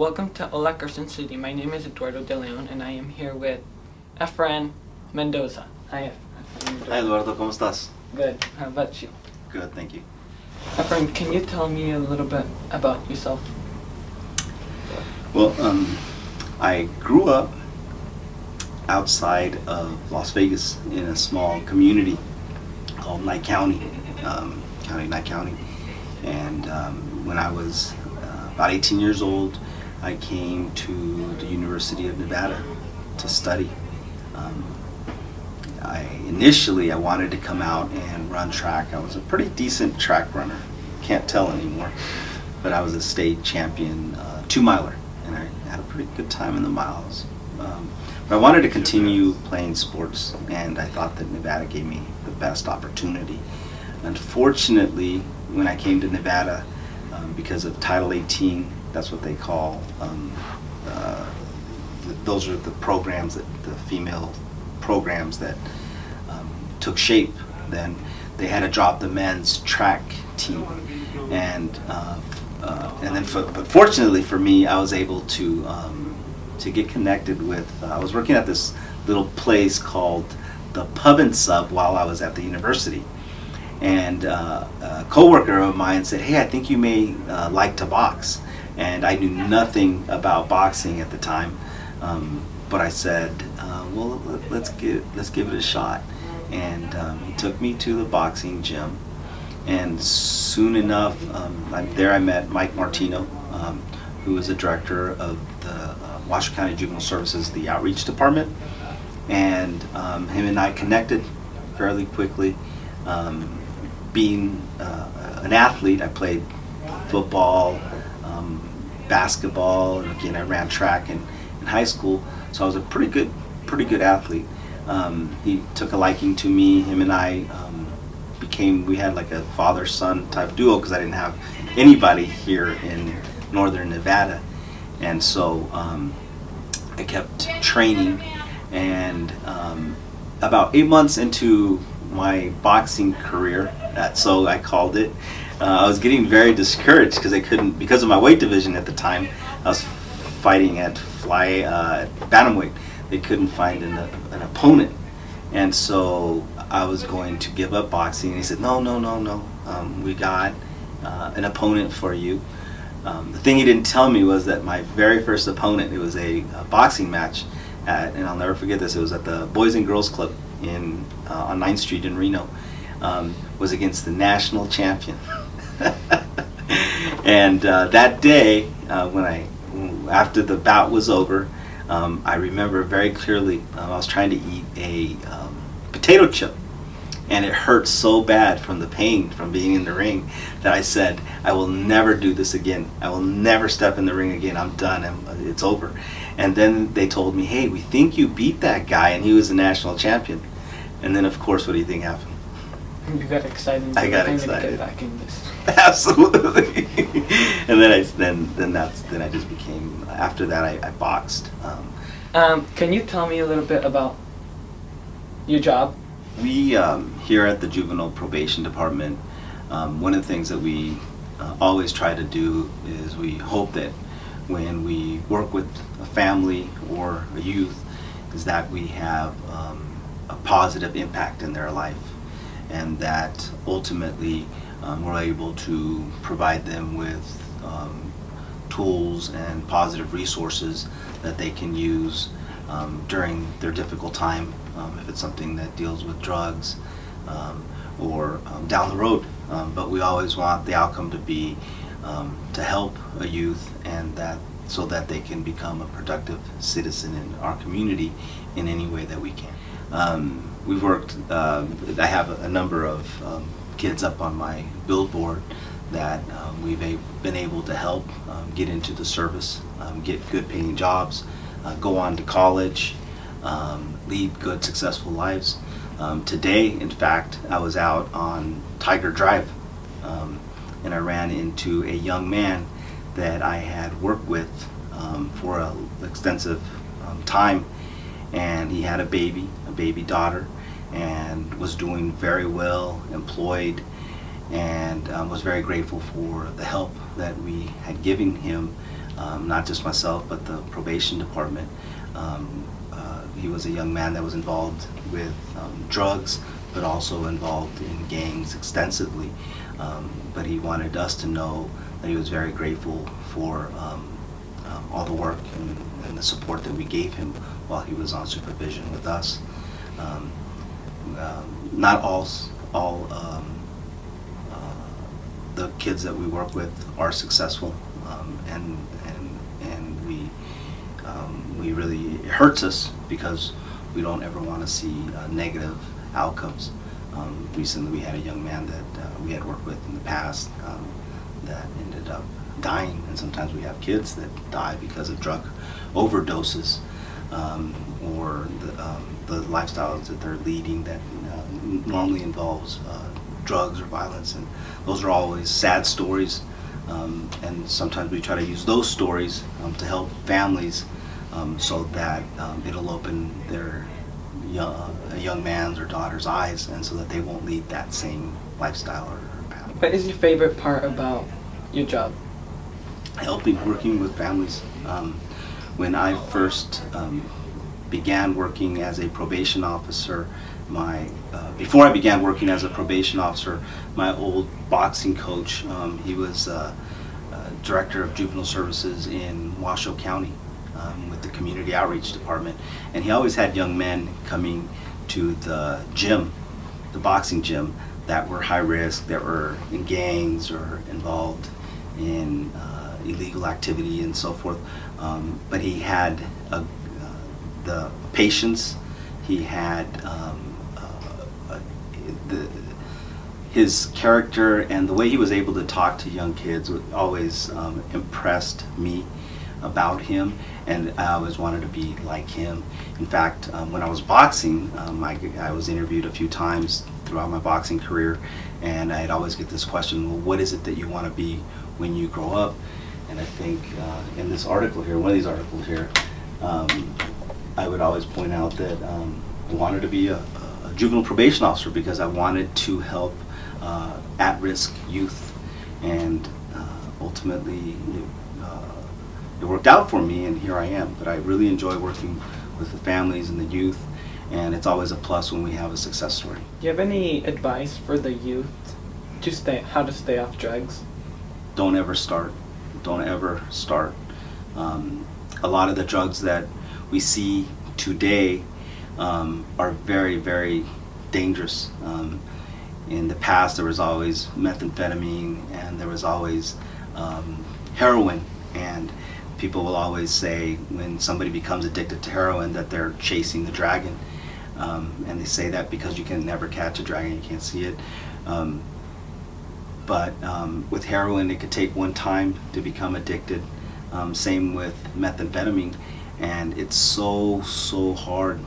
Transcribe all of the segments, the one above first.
Welcome to Hola Carson City. My name is Eduardo DeLeon, and I am here with Efren Mendoza. Hi, Efren Mendoza. Hi, Eduardo. ¿Cómo estás? Good. How about you? Good, thank you. Efren, can you tell me a little bit about yourself? Well, I grew up outside of Las Vegas in a small community called Nye County, Nye County. And when I was about 18 years old, I came to the University of Nevada to study. Initially I wanted to come out and run track. I was a pretty decent track runner. Can't tell anymore, but I was a state champion 2-miler, and I had a pretty good time in the miles. But I wanted to continue playing sports, and I thought that Nevada gave me the best opportunity. Unfortunately, when I came to Nevada, because of Title 18, that's what they call, those are the programs, the female programs that took shape. Then they had to drop the men's track team, and then but fortunately for me, I was able to get connected with. I was working at this little place called the Pub and Sub while I was at the university, and a coworker of mine said, "Hey, I think you may like to box." And I knew nothing about boxing at the time, but I said, "Well, let's give it a shot." And he took me to the boxing gym, and soon enough, I met Mike Martino, who was the director of the Washoe County Juvenile Services, the outreach department, and him and I connected fairly quickly. Being an athlete, I played football, basketball, and again I ran track in high school, so I was a pretty good athlete. He took a liking to me. Him and I we had like a father-son type duo, because I didn't have anybody here in northern Nevada, and so I kept training, and about 8 months into my boxing career, so I called it, I was getting very discouraged because I couldn't, because of my weight division at the time. I was fighting at bantamweight. They couldn't find an opponent, and so I was going to give up boxing. And he said, "No, we got an opponent for you." The thing he didn't tell me was that my very first opponent, it was a boxing match and I'll never forget this. It was at the Boys and Girls Club on 9th Street in Reno. Was against the national champion. And that day, after the bout was over, I remember very clearly, I was trying to eat a potato chip, and it hurt so bad from the pain from being in the ring that I said, "I will never do this again. I will never step in the ring again. I'm done. It's over." And then they told me, "Hey, we think you beat that guy, and he was a national champion." And then, of course, what do you think happened? You got excited. I got To excited. get back in this. Absolutely. And then I just became. After that, I boxed. Can you tell me a little bit about your job? We here at the Juvenile Probation Department, one of the things that we always try to do is we hope that when we work with a family or a youth, is that we have a positive impact in their life, and that ultimately we're able to provide them with tools and positive resources that they can use during their difficult time, if it's something that deals with drugs or down the road. But we always want the outcome to be to help a youth, and so that they can become a productive citizen in our community in any way that we can. We've worked, I have a number of kids up on my billboard that we've been able to help get into the service, get good paying jobs, go on to college, lead good successful lives. Today, in fact, I was out on Tiger Drive, and I ran into a young man that I had worked with for an extensive time, and he had a baby daughter, and was doing very well, employed, and was very grateful for the help that we had given him not just myself, but the probation department. He was a young man that was involved with drugs, but also involved in gangs extensively. But he wanted us to know that he was very grateful for all the work and the support that we gave him while he was on supervision with us. Not all the kids that we work with are successful, and we really, it hurts us because we don't ever want to see negative outcomes. Recently we had a young man that we had worked with in the past that ended up dying, and sometimes we have kids that die because of drug overdoses, or the lifestyles that they're leading that normally involves drugs or violence, and those are always sad stories, and sometimes we try to use those stories to help families, so that it'll open a young man's or daughter's eyes, and so that they won't lead that same lifestyle or path. What is your favorite part about your job? Working with families. When I first began working as a probation officer, before I began working as a probation officer, my old boxing coach, he was director of juvenile services in Washoe County, with the community outreach department, and he always had young men coming to the gym, the boxing gym, that were high risk, that were in gangs or involved in illegal activity and so forth. But he had the patience, he had his character, and the way he was able to talk to young kids always impressed me about him, and I always wanted to be like him. In fact, when I was boxing, I was interviewed a few times throughout my boxing career, and I'd always get this question, well, what is it that you want to be when you grow up? And I think in this article here, one of these articles here, I would always point out that I wanted to be a juvenile probation officer because I wanted to help at-risk youth, and ultimately it worked out for me, and here I am. But I really enjoy working with the families and the youth, and it's always a plus when we have a success story. Do you have any advice for the youth how to stay off drugs? Don't ever start. Don't ever start. A lot of the drugs that we see today are very, very dangerous. In the past, there was always methamphetamine, and there was always heroin, and people will always say when somebody becomes addicted to heroin that they're chasing the dragon, and they say that because you can never catch a dragon, you can't see it. But with heroin, it could take one time to become addicted. Same with methamphetamine, and it's so hard.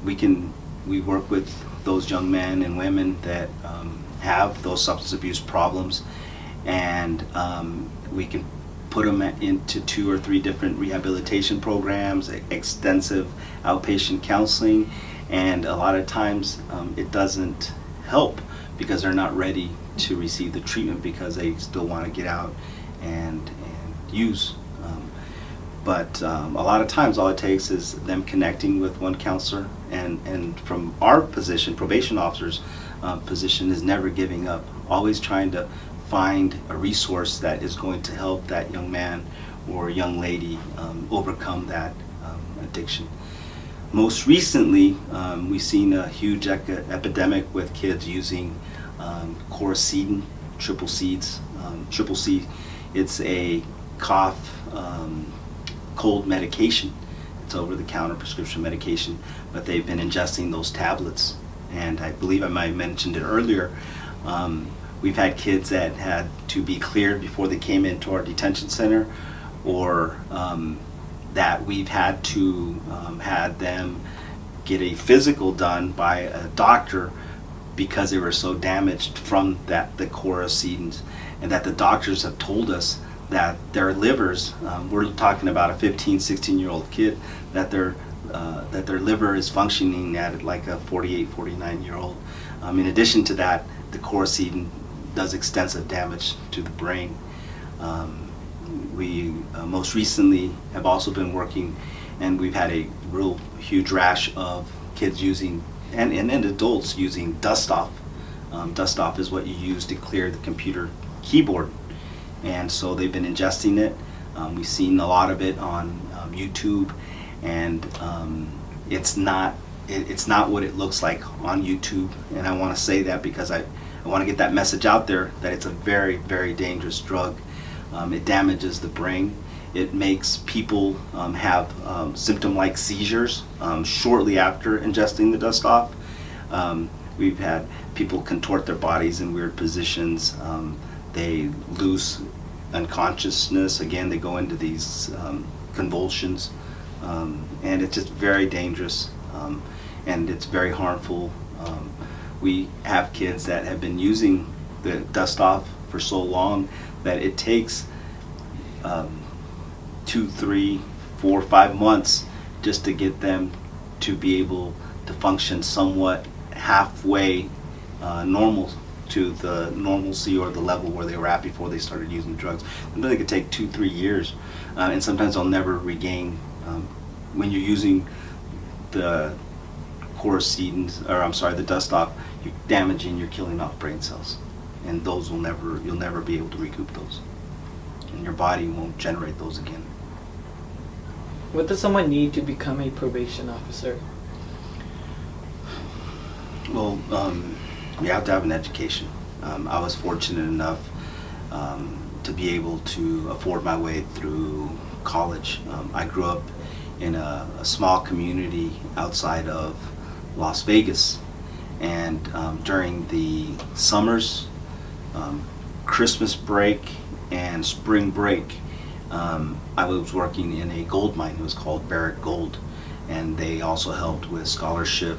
We work with those young men and women that have those substance abuse problems, and we can put them into 2 or 3 different rehabilitation programs, extensive outpatient counseling, and a lot of times it doesn't help because they're not ready to receive the treatment because they still want to get out and use. But a lot of times all it takes is them connecting with one counselor, and from our position, probation officers' position, is never giving up, always trying to find a resource that is going to help that young man or young lady overcome that addiction. Most recently, we've seen a huge epidemic with kids using Coricidin, triple C's. Triple C, it's a cough, cold medication. It's over-the-counter prescription medication, but they've been ingesting those tablets. And I believe I might have mentioned it earlier. We've had kids that had to be cleared before they came into our detention center, or that we've had to had them get a physical done by a doctor because they were so damaged from the Coricidins, and that the doctors have told us that their livers, we're talking about a 15, 16-year-old kid, that their liver is functioning at like a 48, 49-year-old. In addition to that, the Coricidin does extensive damage to the brain. We most recently have also been working, and we've had a real huge rash of kids using, and adults using dust off. Dust off is what you use to clear the computer keyboard, and so they've been ingesting it. We've seen a lot of it on YouTube, and it's not what it looks like on YouTube. And I want to say that because I want to get that message out there that it's a very, very dangerous drug. It damages the brain. It makes people have symptom-like seizures shortly after ingesting the dust off. We've had people contort their bodies in weird positions. They lose unconsciousness. Again, they go into these convulsions, and it's just very dangerous, and it's very harmful. We have kids that have been using the dust off for so long that it takes 2, 3, 4, 5 months just to get them to be able to function somewhat halfway normal to the normalcy or the level where they were at before they started using drugs. And then it could take 2, 3 years, and sometimes they'll never regain. When you're using the the dust off, you're damaging, you're killing off brain cells, and those you'll never be able to recoup those, and your body won't generate those again. What does someone need to become a probation officer? Well, you have to have an education. I was fortunate enough to be able to afford my way through college. I grew up in a small community outside of Las Vegas, and during the summers, Christmas break, and spring break, I was working in a gold mine. It was called Barrick Gold, and they also helped with scholarship.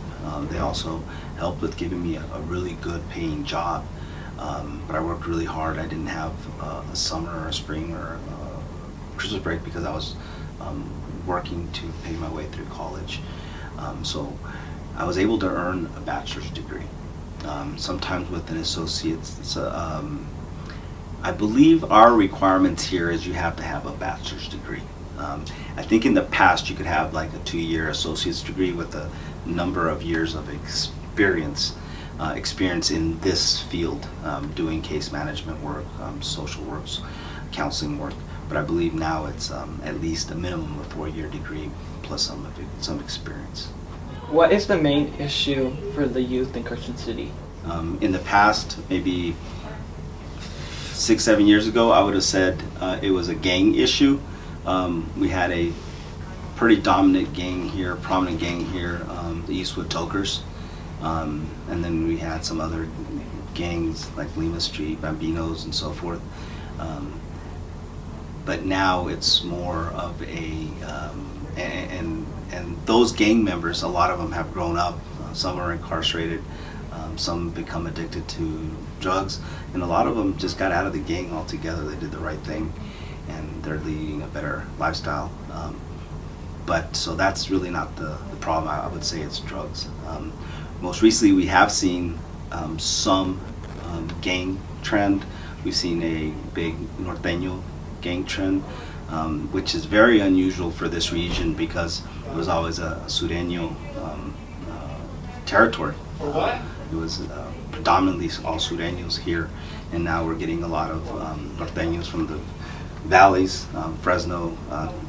They also helped with giving me a really good paying job, but I worked really hard. I didn't have a summer or a spring or a Christmas break because I was working to pay my way through college. So I was able to earn a bachelor's degree, sometimes with an associate's. I believe our requirements here is you have to have a bachelor's degree. I think in the past you could have like a 2-year associate's degree with a number of years of experience in this field, doing case management work, social works, counseling work. But I believe now it's at least a minimum of a 4-year degree plus some experience. What is the main issue for the youth in Carson City? In the past, maybe 6, 7 years ago, I would have said it was a gang issue. We had a pretty dominant gang here, prominent gang here, the Eastwood Tokers. And then we had some other gangs like Lima Street, Bambinos, and so forth. But now it's more of a, and those gang members, a lot of them have grown up. Some are incarcerated. Some become addicted to drugs, and a lot of them just got out of the gang altogether. They did the right thing, and they're leading a better lifestyle. But so that's really not the problem. I would say it's drugs. Most recently, we have seen some gang trend. We've seen a big Norteño gang trend, which is very unusual for this region because it was always a Sureño territory. It was predominantly all Sureños here, and now we're getting a lot of Norteños from the valleys, Fresno,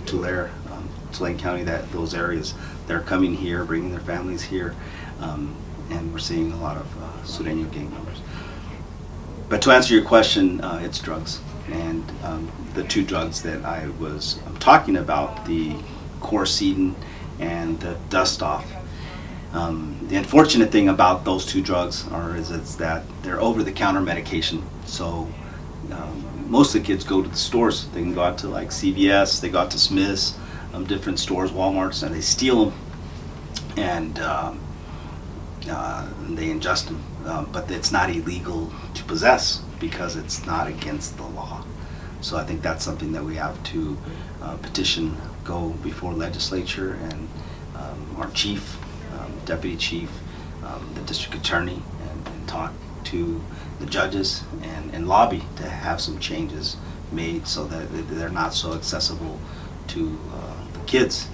Tulane County, those areas. They're coming here, bringing their families here, and we're seeing a lot of Sureño gang members. But to answer your question, it's drugs. And the 2 drugs that I was talking about, the Corcedin and the dust off. The unfortunate thing about those 2 drugs is that they're over-the-counter medication. So most of the kids go to the stores. They can go out to like CVS, they go out to Smith's, different stores, Walmarts, and they steal them, and they ingest them. But it's not illegal to possess because it's not against the law. So I think that's something that we have to petition, go before legislature and our chief, deputy chief, the district attorney, and talk to the judges and lobby to have some changes made so that they're not so accessible to the kids.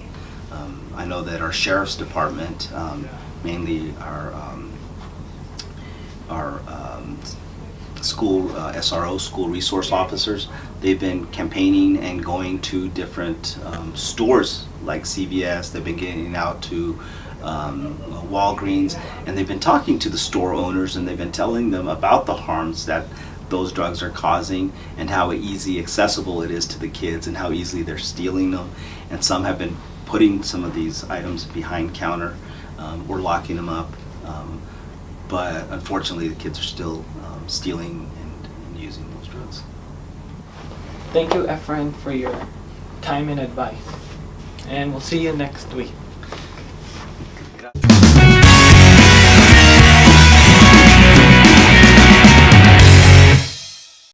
I know that our sheriff's department, mainly our school SRO, school resource officers, they've been campaigning and going to different stores like CVS. They've been getting out to Walgreens, and they've been talking to the store owners, and they've been telling them about the harms that those drugs are causing and how easy accessible it is to the kids and how easily they're stealing them. And some have been putting some of these items behind counter or locking them up. But unfortunately, the kids are still stealing and using those drugs. Thank you, Efren, for your time and advice. And we'll see you next week.